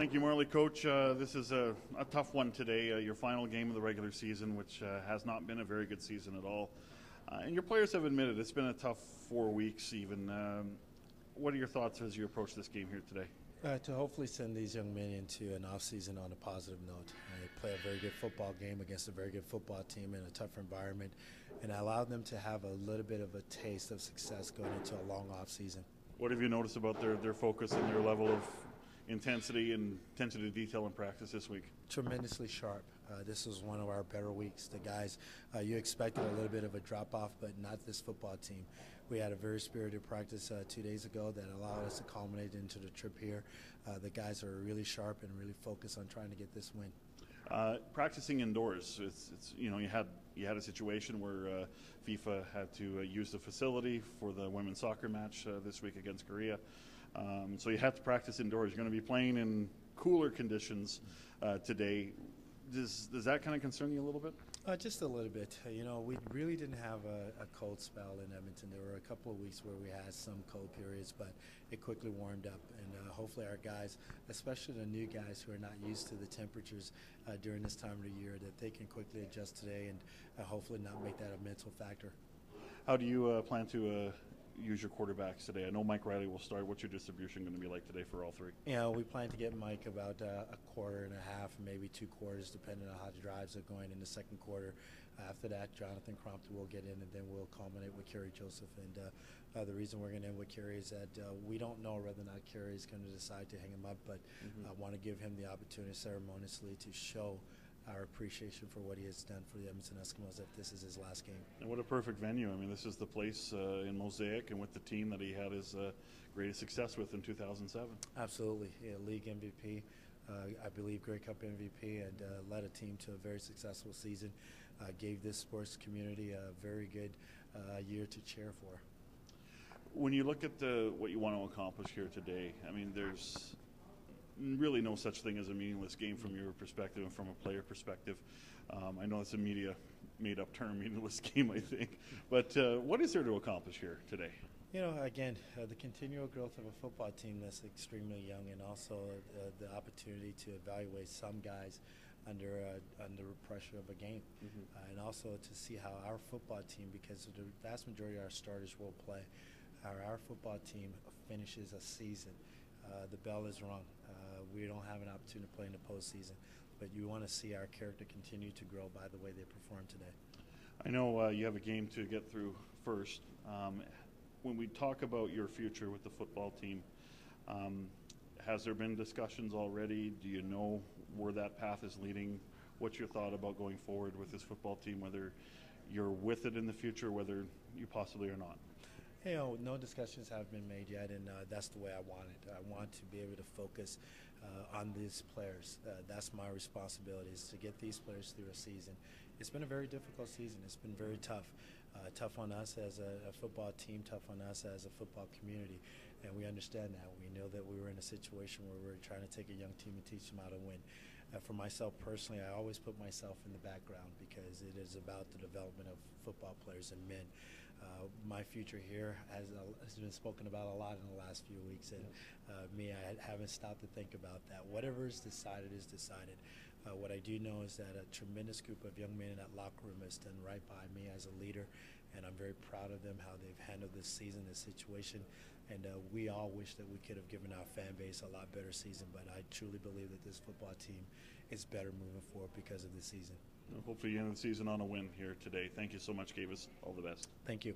Thank you, Marley. Coach, this is a tough one today, your final game of the regular season, which has not been a very good season at all. And your players have admitted it's been a tough 4 weeks even. What are your thoughts as you approach this game here today? To hopefully send these young men into an off-season on a positive note. They play a very good football game against a very good football team in a tough environment, and allow them to have a little bit of a taste of success going into a long off-season. What have you noticed about their focus and their level of intensity and attention to detail in practice this week? Tremendously sharp. This was one of our better weeks. The guys, you expected a little bit of a drop-off, but not this football team. We had a very spirited practice 2 days ago that allowed us to culminate into the trip here. The guys are really sharp and really focused on trying to get this win. Practicing indoors, it's you had a situation where FIFA had to use the facility for the women's soccer match this week against Korea. So you have to practice indoors. You're going to be playing in cooler conditions today. Does that kind of concern you a little bit? Just a little bit. We really didn't have a cold spell in Edmonton. There were a couple of weeks where we had some cold periods, but it quickly warmed up. And hopefully our guys, especially the new guys who are not used to the temperatures during this time of the year, that they can quickly adjust today and hopefully not make that a mental factor. How do you plan to use your quarterbacks today? I know Mike Riley will start. What's your distribution going to be like today for all three? We plan to get Mike about a quarter and a half, maybe 2 quarters, depending on how the drives are going in the second quarter. After that, Jonathan Crompton will get in, and then we'll culminate with Kerry Joseph. And the reason we're going to end with Kerry is that we don't know whether or not Kerry is going to decide to hang him up, but I want to give him the opportunity ceremoniously to show our appreciation for what he has done for the Edmonton Eskimos if this is his last game. And what a perfect venue. I mean, this is the place in Mosaic and with the team that he had his greatest success with in 2007. Absolutely. Yeah, league MVP, I believe Grey Cup MVP, and led a team to a very successful season. Gave this sports community a very good year to cheer for. When you look at what you want to accomplish here today, I mean, there's really no such thing as a meaningless game from your perspective and from a player perspective. I know it's a media made-up term, meaningless game, I think. But what is there to accomplish here today? Again, the continual growth of a football team that's extremely young, and also the opportunity to evaluate some guys under pressure of a game. And also to see how our football team, because the vast majority of our starters will play, how our football team finishes a season. The bell is rung. We don't have an opportunity to play in the postseason, but you want to see our character continue to grow by the way they perform today. I know you have a game to get through first. When we talk about your future with the football team, has there been discussions already? Do you know where that path is leading? What's your thought about going forward with this football team, whether you're with it in the future, whether you possibly are not? No discussions have been made yet, and that's the way I want it. I want to be able to focus on these players. That's my responsibility, is to get these players through a season. It's been a very difficult season. It's been very tough. Tough on us as a football team, tough on us as a football community, and we understand that. We know that we were in a situation where we were trying to take a young team and teach them how to win. For myself personally, I always put myself in the background because it is about the development of football players and men. My future here has been spoken about a lot in the last few weeks, and I haven't stopped to think about that. Whatever is decided is decided. What I do know is that a tremendous group of young men in that locker room has done right by me as a leader, and I'm very proud of them, how they've handled this season, this situation, and we all wish that we could have given our fan base a lot better season, but I truly believe that this football team is better moving forward because of this season. Hopefully you end the season on a win here today. Thank you so much, Kavis. All the best. Thank you.